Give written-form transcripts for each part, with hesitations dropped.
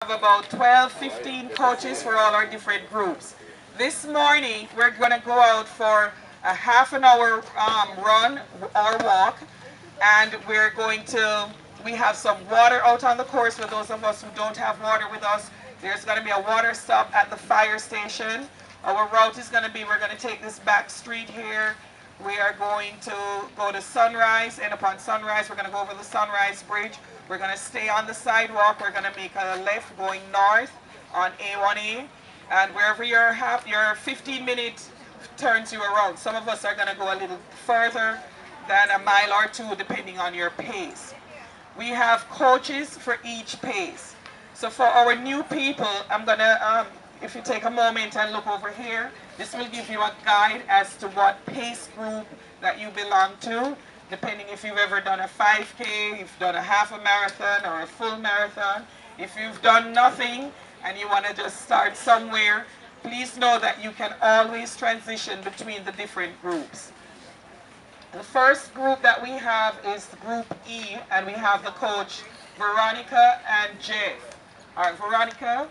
have about 12, 15 coaches for all our different groups. This morning, we're going to go out for a half an hour run or walk, and we have some water out on the course for those of us who don't have water with us. There's going to be a water stop at the fire station. Our route is going to be, we're going to take this back street here. We are going to go to Sunrise, and upon Sunrise, we're going to go over the Sunrise Bridge. We're going to stay on the sidewalk. We're going to make a left going north on A1A. And wherever your 15-minute turns you around. Some of us are going to go a little further than a mile or two, depending on your pace. We have coaches for each pace. So for our new people, I'm going to, if you take a moment and look over here, this will give you a guide as to what pace group that you belong to, depending if you've ever done a 5K, if you've done a half a marathon or a full marathon. If you've done nothing and you want to just start somewhere, please know that you can always transition between the different groups. The first group that we have is Group E, and we have the coach Veronica and Jeff. All right, Veronica,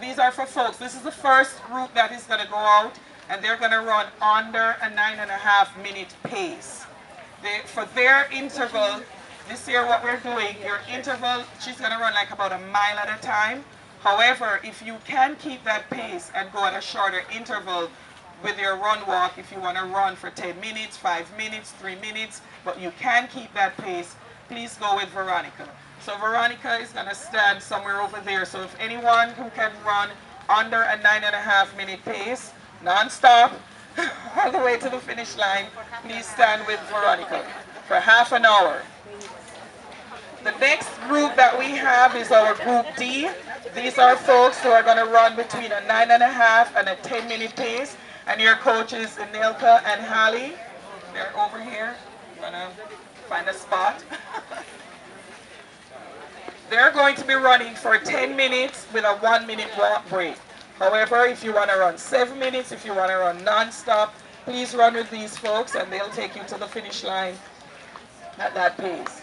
these are for folks. This is the first group that is going to go out, and they're going to run under a 9.5-minute pace. For their interval, this year what we're doing, your interval, she's going to run like about a mile at a time. However, if you can keep that pace and go at a shorter interval with your run walk, if you want to run for 10 minutes, 5 minutes, 3 minutes, but you can keep that pace, please go with Veronica. So Veronica is going to stand somewhere over there. So if anyone who can run under a 9.5-minute pace, non-stop, all the way to the finish line, please stand with Veronica for half an hour. The next group that we have is our Group D. These are folks who are going to run between a 9.5 and a 10-minute pace. And your coaches, Inelka and Hallie, they're over here. I'm going to find a spot. They're going to be running for 10 minutes with a 1-minute walk break. However, if you want to run 7 minutes, if you want to run non-stop, please run with these folks and they'll take you to the finish line at that pace.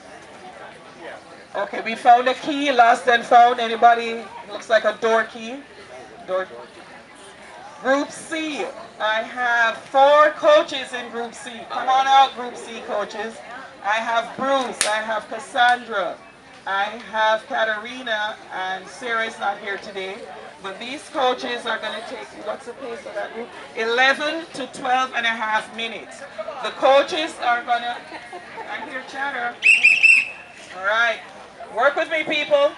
Okay, we found a key, lost and found. Anybody? Looks like a door key. Group C. I have 4 coaches in Group C. Come on out, Group C coaches. I have Bruce, I have Cassandra, I have Katarina, and Sarah is not here today. But these coaches are going to take, what's the pace of that group? 11 to 12.5 minutes. The coaches are going to, I hear chatter. All right, work with me, people.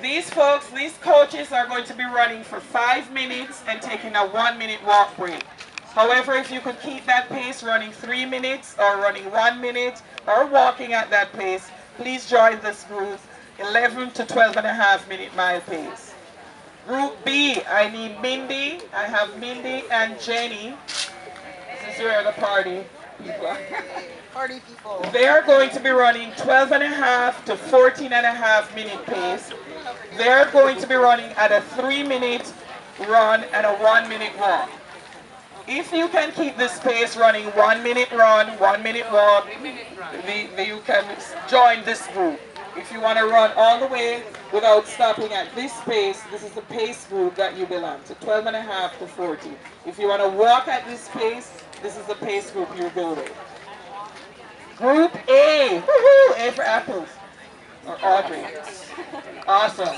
These folks, these coaches are going to be running for 5 minutes and taking a 1-minute walk break. However, if you could keep that pace running 3 minutes or running 1 minute or walking at that pace, please join this group, 11 to 12.5-minute mile pace. Group B, I need Mindy. I have Mindy and Jenny. This is where the party people. Party people. They are going to be running 12.5 to 14.5-minute pace. They're going to be running at a 3-minute run and a 1-minute walk. If you can keep this pace running 1-minute run, 1-minute walk, you can join this group. If you want to run all the way without stopping at this pace, this is the pace group that you belong to, 12.5 to 14. If you want to walk at this pace, this is the pace group you go with. Group A, woohoo, A for apples, or Audrey. Awesome.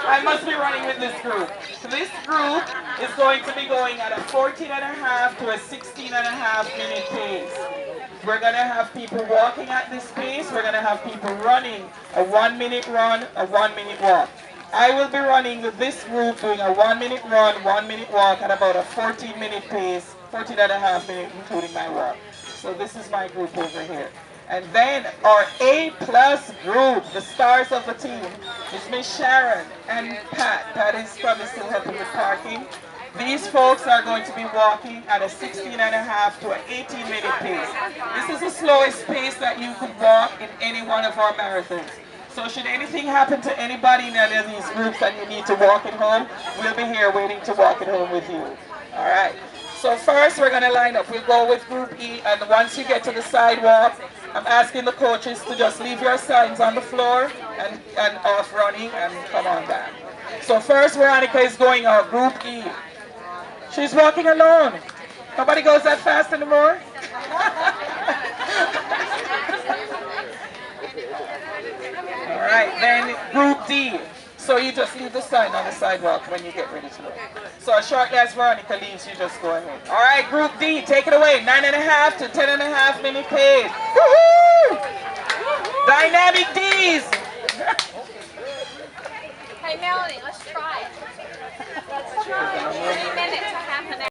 I must be running with this group. So this group is going to be going at a 14.5 to a 16.5-minute pace. We're going to have people walking at this pace. We're going to have people running a 1-minute run, a 1-minute walk. I will be running with this group doing a 1-minute run, 1-minute walk at about a 14-minute pace, 14.5 minutes including my walk. So this is my group over here. And then our A-plus group, the stars of the team, is Miss Sharon and Pat. Pat is probably still helping with parking. These folks are going to be walking at a 16.5 to an 18-minute pace. This is the slowest pace that you could walk in any one of our marathons. So should anything happen to anybody in any of these groups and you need to walk it home, we'll be here waiting to walk it home with you. All right. So first we're going to line up. We'll go with Group E, and once you get to the sidewalk, I'm asking the coaches to just leave your signs on the floor and off running and come on back. So first Veronica is going out, Group E. She's walking alone. Nobody goes that fast anymore. All right, then Group D. So you just leave the sign on the sidewalk when you get ready to go. So as shortly as Veronica leaves, you just go ahead. All right, Group D, take it away. 9.5 to 10.5 minute pace. Woohoo! Dynamic D's. Hey Melanie, let's try it. Let's try it. 3 minutes to half an hour.